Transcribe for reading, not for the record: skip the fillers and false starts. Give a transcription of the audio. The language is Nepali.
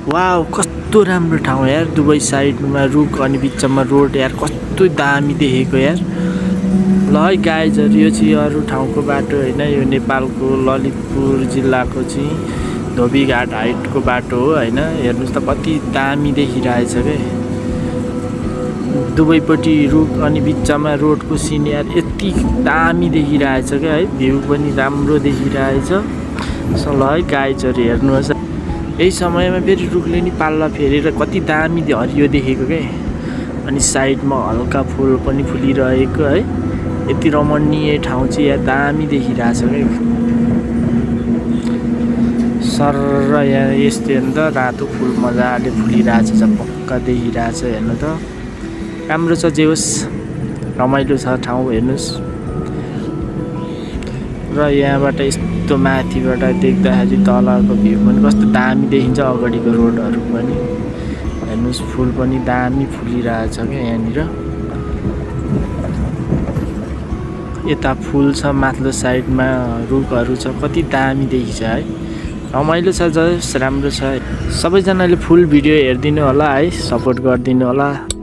वाउ कस्तो राम्रो ठाउँ यार। दुवै साइडमा रुख अनि बिचमा रोड यार, कस्तो दामी देखेको यार। ल है गाइजहरू, यो चाहिँ अरू ठाउँको बाटो होइन, यो नेपालको ललितपुर जिल्लाको चाहिँ धोबीघाट हाइटको बाटो हो होइन। हेर्नुहोस् त कति दामी देखिरहेछ क्या, दुवैपट्टि रुख अनि बिचमा रोडको सिन यार, यति दामी देखिरहेछ क्या है। भ्यू पनि राम्रो देखिरहेछ। सो ल है गाइजहरू हेर्नुहोस्, यही समयमा फेरि रुखले नि पाल्ला फेरेर कति दामी हरियो देखेको क्या। अनि साइडमा हल्का फुल पनि फुलिरहेको है। यति रमणीय ठाउँ चाहिँ यहाँ दामी देखिरहेछ क्या। सर यहाँ यस्तै हो नि त, रातो फुल मजाले फुलिरहेछ, पक्का देखिरहेछ। हेर्नु त राम्रो छ, जे होस् रमाइलो छ ठाउँ। हेर्नुहोस्, र यहाँबाट यस्तो माथिबाट देख्दाखेरि तलको भ्यू पनि कस्तो दामी देखिन्छ, अगाडिको रोडहरू पनि हेर्नुहोस्, फुल पनि दामी फुलिरहेछ क्या यहाँनिर। यता फुल छ, माथिल्लो साइडमा रुखहरू छ, कति दामी देखिन्छ है। रमाइलो छ, जस राम्रो छ। सबैजनाले फुल भिडियो हेरिदिनु होला है, सपोर्ट गरिदिनु होला।